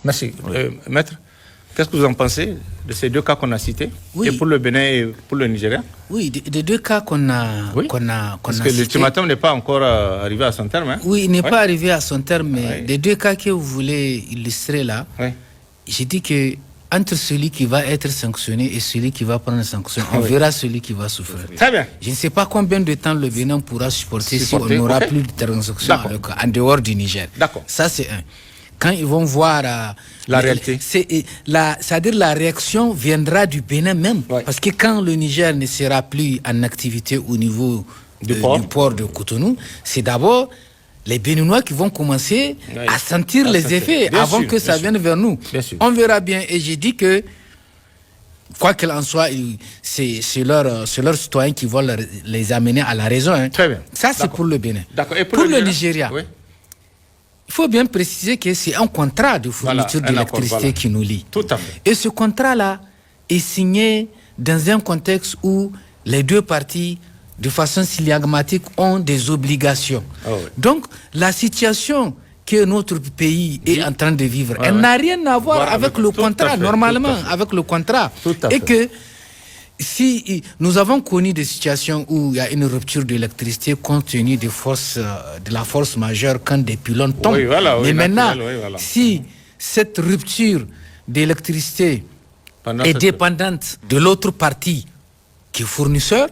Merci. Oui. Maître, qu'est-ce que vous en pensez de ces deux cas qu'on a cités, et pour le Bénin et pour le Nigeria? Oui, des deux cas qu'on a, oui. Parce que l'ultimatum n'est pas encore arrivé à son terme. Hein? Oui, il n'est pas arrivé à son terme, mais des deux cas que vous voulez illustrer là, j'ai dit que entre celui qui va être sanctionné et celui qui va prendre sanction, on verra celui qui va souffrir. Très bien. Je ne sais pas combien de temps le Bénin pourra supporter si on n'aura plus de transactions en dehors du Niger. D'accord. Ça, c'est un. Quand ils vont voir la réalité, c'est-à-dire la réaction viendra du Bénin même. Parce que quand le Niger ne sera plus en activité au niveau du port de Cotonou, c'est d'abord les Béninois qui vont commencer à sentir les effets avant que ça vienne vers nous. On verra bien. Et j'ai dit que, quoi qu'il en soit, c'est leurs citoyens qui vont les amener à la raison. Hein. Très bien. Ça, c'est pour le Bénin. Et pour le Nigeria, il faut bien préciser que c'est un contrat de fourniture d'électricité qui nous lie. Tout à fait. Et ce contrat-là est signé dans un contexte où les deux parties, de façon syllagmatique, ont des obligations. Donc, la situation que notre pays est en train de vivre, elle n'a rien à voir avec le contrat, normalement, avec le contrat. Et que si nous avons connu des situations où il y a une rupture d'électricité compte tenu de la force majeure quand des pylônes tombent. Mais maintenant, si cette rupture d'électricité est dépendante de l'autre partie qui est fournisseur,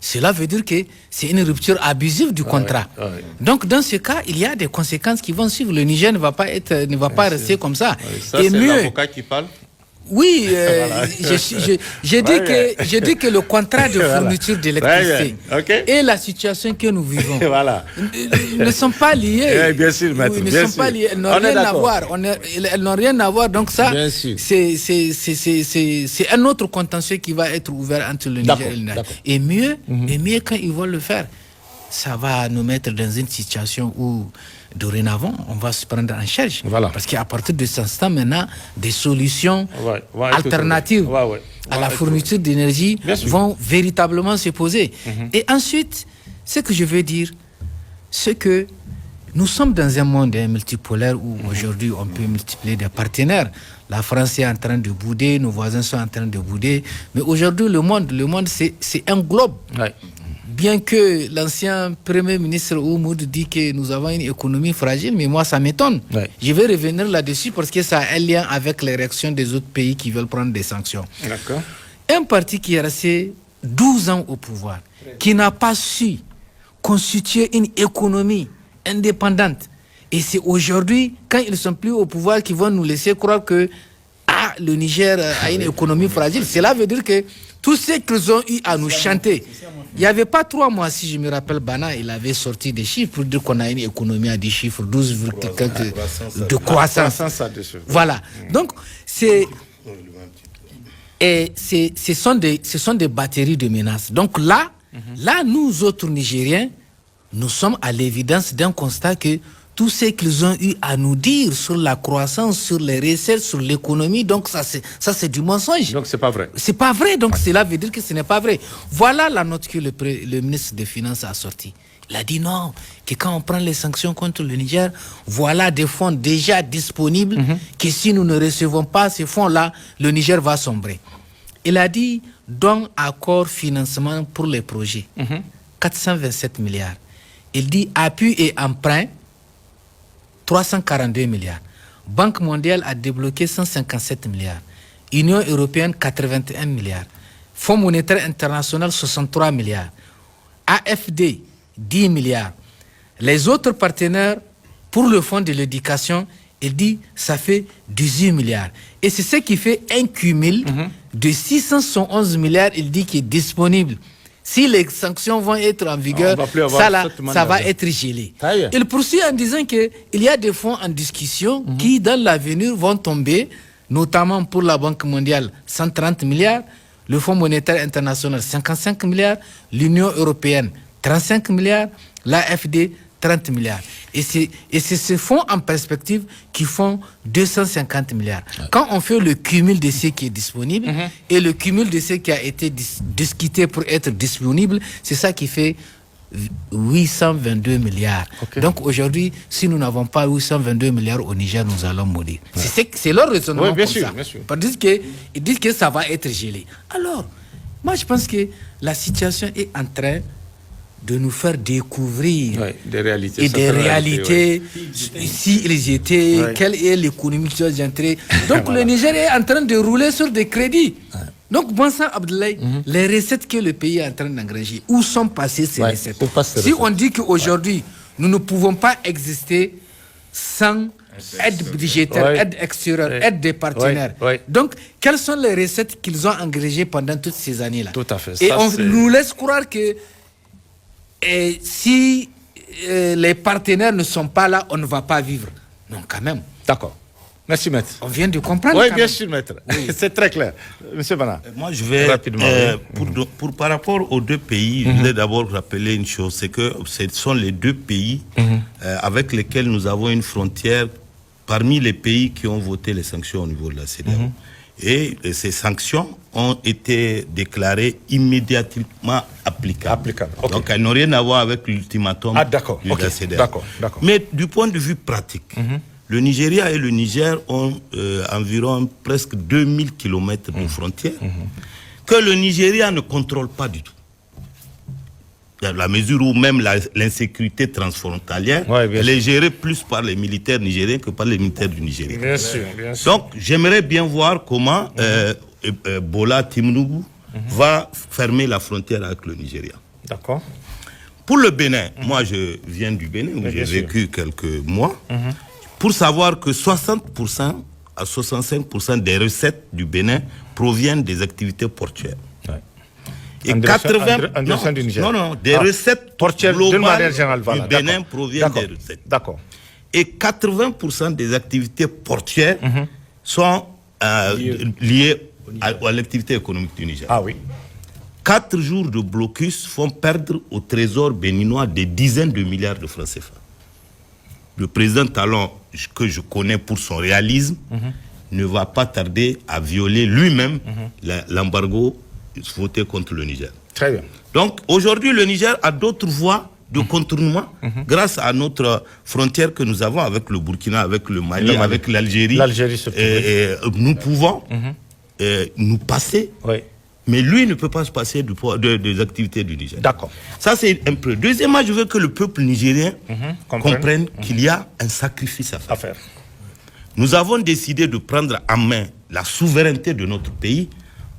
cela veut dire que c'est une rupture abusive du contrat. Donc, dans ce cas, il y a des conséquences qui vont suivre. Le Niger ne va pas rester comme ça. Ça, c'est l'avocat qui parle. Oui, j'ai dit que le contrat de fourniture d'électricité et la situation que nous vivons ne sont pas liés. Bien sûr, maître. Ils ne sont pas liés. Elles n'ont rien à voir. Elles n'ont rien à voir. Donc ça, c'est un autre contentieux qui va être ouvert entre le Niger et le Niger. Et mieux quand ils vont le faire, ça va nous mettre dans une situation où dorénavant, on va se prendre en charge. Parce qu'à partir de ce instant, maintenant, des solutions alternatives à la fourniture d'énergie vont véritablement se poser. Et ensuite, ce que je veux dire, c'est que nous sommes dans un monde multipolaire où aujourd'hui, on peut multiplier des partenaires. La France est en train de bouder, nos voisins sont en train de bouder. Mais aujourd'hui, le monde, c'est un globe. Bien que l'ancien Premier ministre Oumoud dit que nous avons une économie fragile, mais moi ça m'étonne. Je vais revenir là-dessus parce que ça a un lien avec les réactions des autres pays qui veulent prendre des sanctions. Un parti qui est resté 12 ans au pouvoir, qui n'a pas su constituer une économie indépendante. Et c'est aujourd'hui, quand ils ne sont plus au pouvoir, qu'ils vont nous laisser croire que le Niger a une économie fragile. Cela veut dire que tout ce qu'ils ont eu à nous chanter, il n'y avait pas 3 mois, si je me rappelle, Bana, il avait sorti des chiffres pour dire qu'on a une économie à des chiffres, 12, de croissance. Voilà. Donc, ce sont des batteries de menaces. Donc là, nous autres Nigériens, nous sommes à l'évidence d'un constat que tout ce qu'ils ont eu à nous dire sur la croissance, sur les recettes, sur l'économie, donc ça c'est du mensonge. Donc c'est pas vrai. C'est pas vrai, donc cela veut dire que ce n'est pas vrai. Voilà la note que le ministre des Finances a sortie. Il a dit non, que quand on prend les sanctions contre le Niger, voilà des fonds déjà disponibles, que si nous ne recevons pas ces fonds-là, le Niger va sombrer. Il a dit don, accord, financement pour les projets. 427 milliards. Il dit appui et emprunt, 342 milliards. Banque mondiale a débloqué 157 milliards. Union européenne, 81 milliards. Fonds monétaire international, 63 milliards. AFD, 10 milliards. Les autres partenaires, pour le fonds de l'éducation, il dit ça fait 18 milliards. Et c'est ce qui fait un cumul de 611 milliards, il dit, qui est disponible. Si les sanctions vont être en vigueur, ça va être gelé. Il poursuit en disant qu'il y a des fonds en discussion qui, dans l'avenir, vont tomber, notamment pour la Banque mondiale, 130 milliards, le Fonds monétaire international, 55 milliards, l'Union européenne, 35 milliards, l'AFD, 30 milliards. Et c'est ce fonds en perspective qui font 250 milliards. Quand on fait le cumul de ce qui est disponible et le cumul de ce qui a été discuté pour être disponible, c'est ça qui fait 822 milliards. Donc aujourd'hui, si nous n'avons pas 822 milliards au Niger, nous allons mourir. C'est leur raisonnement. Oui, bien comme sûr, ça. bien sûr. Ils disent que ça va être gelé. Alors, moi je pense que la situation est en train de nous faire découvrir des réalités. Et des réalités, si ils y étaient, quelle est l'économie qui doit entrer. Donc le Niger est en train de rouler sur des crédits. Donc, Bonsan Abdoulaye, les recettes que le pays est en train d'engranger, où sont passées ces recettes? Si on dit qu'aujourd'hui, nous ne pouvons pas exister sans aide budgétaire, aide extérieure, aide des partenaires. Donc, quelles sont les recettes qu'ils ont engrangées pendant toutes ces années-là? Tout à fait. Et on nous laisse croire que si les partenaires ne sont pas là, on ne va pas vivre. Non, quand même. D'accord. Merci, maître. On vient de comprendre. Oui, bien sûr, maître. Oui. C'est très clair. Monsieur Bana. Moi, je vais rapidement. Par rapport aux deux pays, je voulais d'abord rappeler une chose, c'est que ce sont les deux pays avec lesquels nous avons une frontière parmi les pays qui ont voté les sanctions au niveau de la CEDEAO. Et ces sanctions ont été déclarées immédiatement applicables. Donc, elles n'ont rien à voir avec l'ultimatum de la CEDEAO. Mais du point de vue pratique, le Nigeria et le Niger ont environ presque 2000 km de frontières que le Nigeria ne contrôle pas du tout. Dans la mesure où même l'insécurité transfrontalière, elle est gérée plus par les militaires nigériens que par les militaires du Nigeria. Bien sûr, bien sûr. Donc, j'aimerais bien voir comment Bola Tinubu va fermer la frontière avec le Nigeria. D'accord. Pour le Bénin, moi je viens du Bénin où j'ai vécu quelques mois, pour savoir que 60% à 65% des recettes du Bénin proviennent des activités portuaires. Et 80% des recettes portuaires globales du Bénin proviennent des recettes. D'accord. Et 80% des activités portuaires sont liées à l'activité économique du Niger. 4 jours de blocus font perdre au trésor béninois des dizaines de milliards de francs CFA. Le président Talon, que je connais pour son réalisme, ne va pas tarder à violer lui-même l'embargo voté contre le Niger. Très bien. Donc aujourd'hui, le Niger a d'autres voies de contournement grâce à notre frontière que nous avons avec le Burkina, avec le Mali, avec l'Algérie. Nous pouvons nous passer, mais lui ne peut pas se passer des activités du Niger. D'accord. Ça, c'est un peu. Deuxièmement, je veux que le peuple nigérien comprenne qu'il y a un sacrifice à faire. Nous avons décidé de prendre en main la souveraineté de notre pays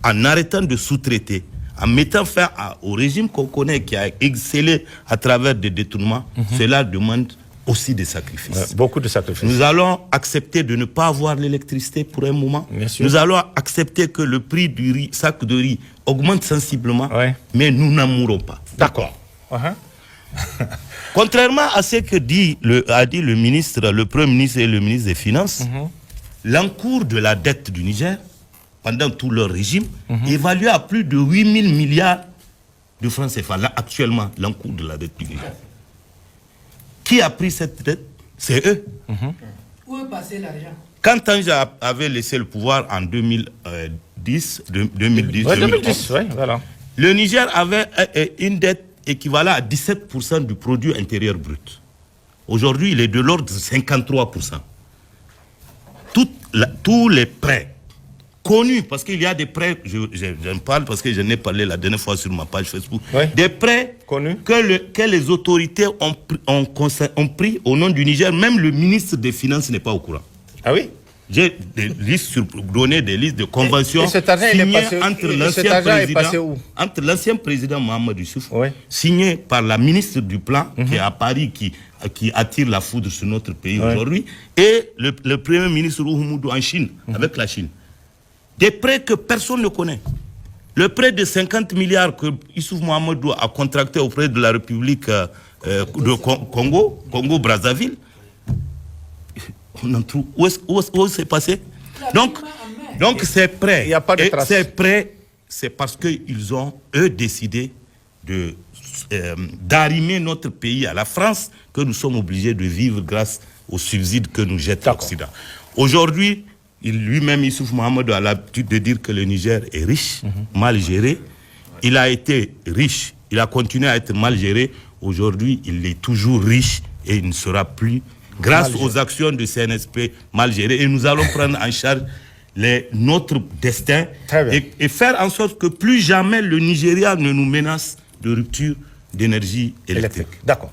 en arrêtant de sous-traiter, en mettant fin au régime qu'on connaît, qui a excellé à travers des détournements. Cela demande aussi des sacrifices. Beaucoup de sacrifices. Nous allons accepter de ne pas avoir l'électricité pour un moment. Nous allons accepter que le prix du sac de riz augmente sensiblement, mais nous n'en mourrons pas. D'accord. Contrairement à ce que a dit le ministre, le Premier ministre et le ministre des Finances, l'encours de la dette du Niger, pendant tout leur régime, évalué à plus de 8 000 milliards de francs CFA. Là, actuellement, l'encours de la dette du Niger. Qui a pris cette dette? C'est eux. Où est passé l'argent? Quand Tanja avait laissé le pouvoir en 2010, le Niger avait une dette équivalente à 17% du produit intérieur brut. Aujourd'hui, il est de l'ordre de 53%. Tous les prêts connus, parce qu'il y a des prêts, j'en parle parce que je n'ai parlé la dernière fois sur ma page Facebook, des prêts connus que les autorités ont pris au nom du Niger, même le ministre des Finances n'est pas au courant. Ah oui? J'ai donné des listes de conventions signées entre l'ancien président Mohamed Youssouf, signé par la ministre du Plan, qui est à Paris, qui attire la foudre sur notre pays aujourd'hui, et le premier ministre Oumoudou en Chine, avec la Chine. Des prêts que personne ne connaît. Le prêt de 50 milliards que Youssouf Mohamedou a contracté auprès de la République de Congo-Brazzaville, on en trouve. Où c'est passé? Donc ces prêts, c'est parce qu'ils ont, eux, décidé d'arrimer notre pays à la France que nous sommes obligés de vivre grâce aux subsides que nous jette l'Occident. Aujourd'hui, lui-même, Youssouf Mohamedou a l'habitude de dire que le Niger est riche, mal géré. Il a été riche Il a continué à être mal géré. Aujourd'hui, il est toujours riche et il ne sera plus, grâce aux actions de CNSP, mal géré. Et nous allons prendre en charge notre destin et faire en sorte que plus jamais le Nigeria ne nous menace de rupture d'énergie électrique. D'accord.